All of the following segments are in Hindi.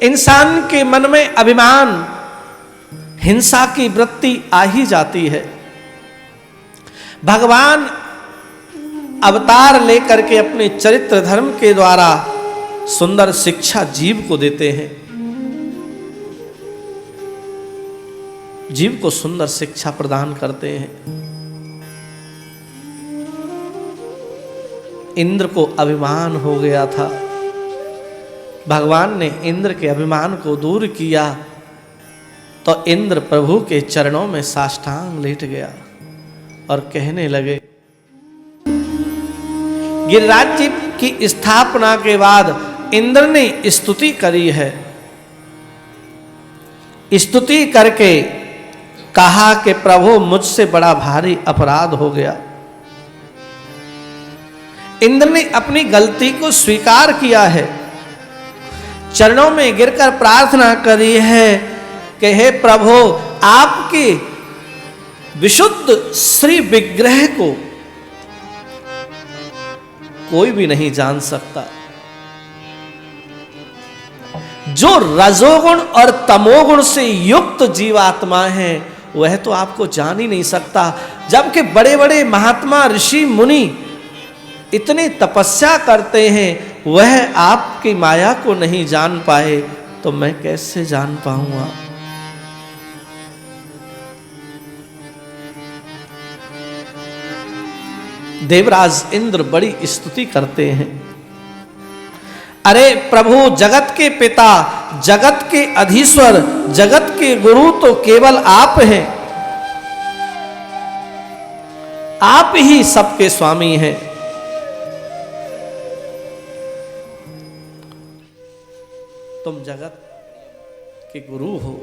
इंसान के मन में अभिमान, हिंसा की वृत्ति आ ही जाती है। भगवान अवतार लेकर के अपने चरित्र धर्म के द्वारा सुंदर शिक्षा जीव को देते हैं। जीव को सुंदर शिक्षा प्रदान करते हैं। इंद्र को अभिमान हो गया था, भगवान ने इंद्र के अभिमान को दूर किया तो इंद्र प्रभु के चरणों में साष्टांग लेट गया और कहने लगे, गिरिराज जी की स्थापना के बाद इंद्र ने स्तुति करी है। स्तुति करके कहा कि प्रभु मुझसे बड़ा भारी अपराध हो गया। इंद्र ने अपनी गलती को स्वीकार किया है, चरणों में गिरकर प्रार्थना करी है कि हे प्रभु, आपके विशुद्ध श्री विग्रह को कोई भी नहीं जान सकता। जो रजोगुण और तमोगुण से युक्त जीवात्मा है वह तो आपको जान ही नहीं सकता। जबकि बड़े बड़े महात्मा ऋषि मुनि इतने तपस्या करते हैं, वह आपकी माया को नहीं जान पाए तो मैं कैसे जान पाऊंगा। देवराज इंद्र बड़ी स्तुति करते हैं, अरे प्रभु, जगत के पिता, जगत के अधीश्वर, जगत के गुरु तो केवल आप हैं। आप ही सबके स्वामी हैं। तुम जगत के गुरु हो।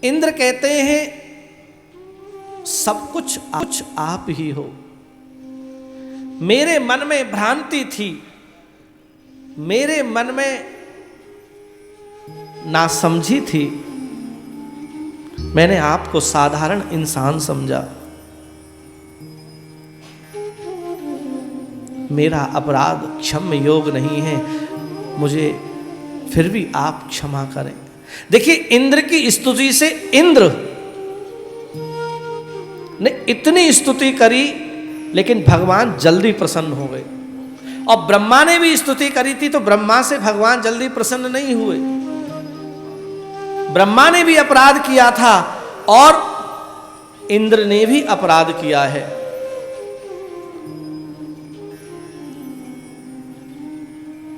इंद्र कहते हैं सब कुछ आप ही हो। मेरे मन में भ्रांति थी, मेरे मन में नासमझी थी, मैंने आपको साधारण इंसान समझा। मेरा अपराध क्षम्य योग नहीं है, मुझे फिर भी आप क्षमा करें। देखिए, इंद्र की स्तुति से इंद्र ने इतनी स्तुति करी, लेकिन भगवान जल्दी प्रसन्न हो गए। और ब्रह्मा ने भी स्तुति करी थी तो ब्रह्मा से भगवान जल्दी प्रसन्न नहीं हुए। ब्रह्मा ने भी अपराध किया था और इंद्र ने भी अपराध किया है।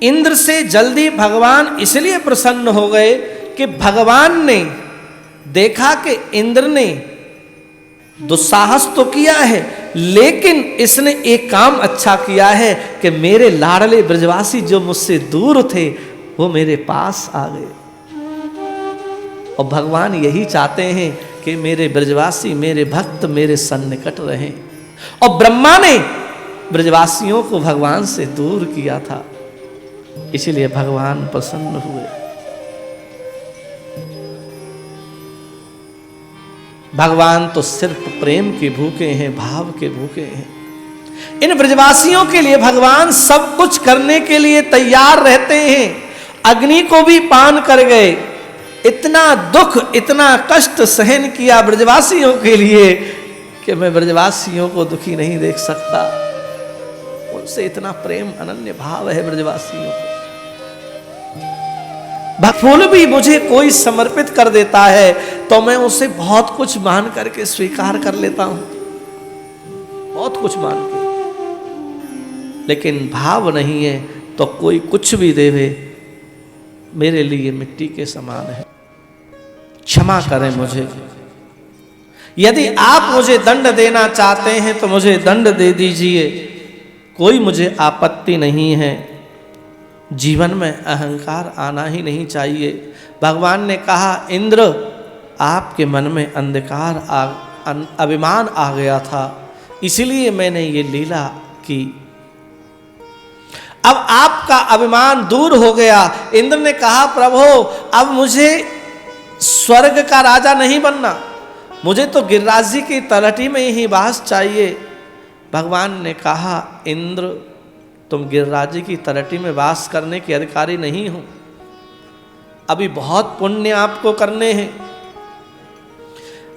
इंद्र से जल्दी भगवान इसलिए प्रसन्न हो गए कि भगवान ने देखा कि इंद्र ने दुस्साहस तो किया है, लेकिन इसने एक काम अच्छा किया है कि मेरे लाडले ब्रजवासी जो मुझसे दूर थे वो मेरे पास आ गए। और भगवान यही चाहते हैं कि मेरे ब्रजवासी, मेरे भक्त मेरे सन्निकट रहें। और ब्रह्मा ने ब्रजवासियों को भगवान से दूर किया था, इसीलिए भगवान प्रसन्न हुए। भगवान तो सिर्फ प्रेम के भूखे हैं, भाव के भूखे हैं। इन ब्रजवासियों के लिए भगवान सब कुछ करने के लिए तैयार रहते हैं। अग्नि को भी पान कर गए, इतना दुख, इतना कष्ट सहन किया ब्रजवासियों के लिए कि मैं ब्रजवासियों को दुखी नहीं देख सकता। उनसे इतना प्रेम, अनन्य भाव है ब्रजवासियों को। फूल भी मुझे कोई समर्पित कर देता है तो मैं उसे बहुत कुछ मान करके स्वीकार कर लेता हूं, बहुत कुछ मान के। लेकिन भाव नहीं है तो कोई कुछ भी देवे मेरे लिए मिट्टी के समान है। क्षमा करें मुझे। यदि आप मुझे दंड देना चाहते हैं तो मुझे दंड दे दीजिए, कोई मुझे आपत्ति नहीं है। जीवन में अहंकार आना ही नहीं चाहिए। भगवान ने कहा, इंद्र आपके मन में अंधकार अभिमान आ गया था, इसलिए मैंने ये लीला की। अब आपका अभिमान दूर हो गया। इंद्र ने कहा, प्रभु अब मुझे स्वर्ग का राजा नहीं बनना, मुझे तो गिरिराज जी की तलहटी में ही वास चाहिए। भगवान ने कहा, इंद्र तुम गिरिराज जी की तलहटी में वास करने के अधिकारी नहीं हो, अभी बहुत पुण्य आपको करने हैं।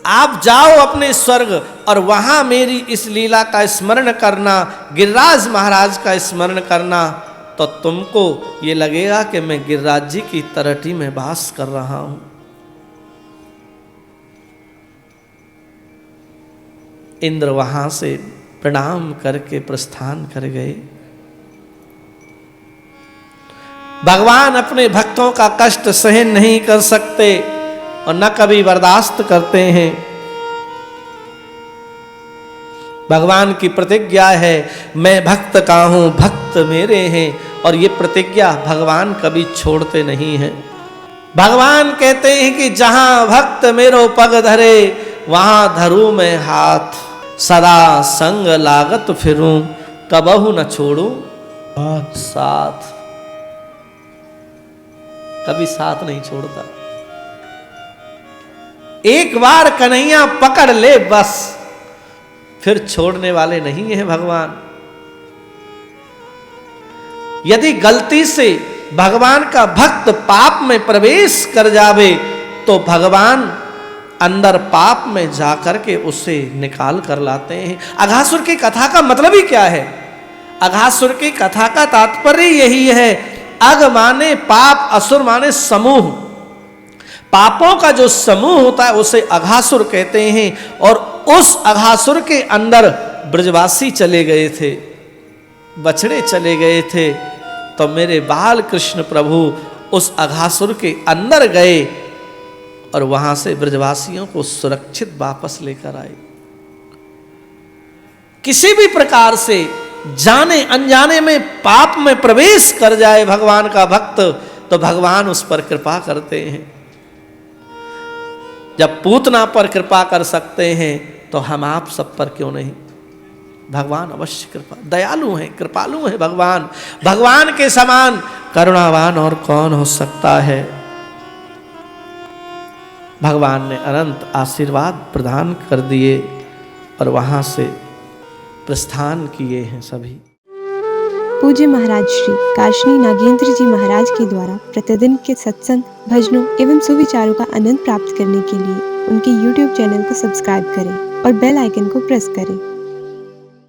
आप जाओ अपने स्वर्ग और वहां मेरी इस लीला का स्मरण करना, गिरिराज महाराज का स्मरण करना, तो तुमको ये लगेगा कि मैं गिरिराज जी की तलहटी में वास कर रहा हूं। इंद्र वहां से प्रणाम करके प्रस्थान कर गए। भगवान अपने भक्तों का कष्ट सहन नहीं कर सकते और न कभी बर्दाश्त करते हैं। भगवान की प्रतिज्ञा है, मैं भक्त का हूं, भक्त मेरे हैं, और ये प्रतिज्ञा भगवान कभी छोड़ते नहीं हैं। भगवान कहते हैं कि जहां भक्त मेरो पग धरे वहां धरूं मैं हाथ, सदा संग लागत फिरूं, कबहु न छोड़ूं साथ। कभी साथ नहीं छोड़ता। एक बार कन्हैया पकड़ ले बस, फिर छोड़ने वाले नहीं है भगवान। यदि गलती से भगवान का भक्त पाप में प्रवेश कर जावे तो भगवान अंदर पाप में जाकर के उसे निकाल कर लाते हैं। अघासुर की कथा का मतलब ही क्या है? अघासुर की कथा का तात्पर्य यही है, अघ माने पाप, असुर माने समूह। पापों का जो समूह होता है उसे अघासुर कहते हैं। और उस अघासुर के अंदर ब्रजवासी चले गए थे, बछड़े चले गए थे, तो मेरे बाल कृष्ण प्रभु उस अघासुर के अंदर गए और वहां से ब्रजवासियों को सुरक्षित वापस लेकर आए। किसी भी प्रकार से जाने अनजाने में पाप में प्रवेश कर जाए भगवान का भक्त, तो भगवान उस पर कृपा करते हैं। जब पूतना पर कृपा कर सकते हैं तो हम आप सब पर क्यों नहीं? भगवान अवश्य कृपा, दयालु हैं, कृपालु हैं भगवान। भगवान के समान करुणावान और कौन हो सकता है? भगवान ने अनंत आशीर्वाद प्रदान कर दिए और वहां से प्रस्थान किए हैं सभी। पूज्य महाराज श्री काशनी नागेंद्र जी महाराज के द्वारा प्रतिदिन के सत्संग, भजनों एवं सुविचारों का आनंद प्राप्त करने के लिए उनके YouTube चैनल को सब्सक्राइब करें और बेल आइकन को प्रेस करें।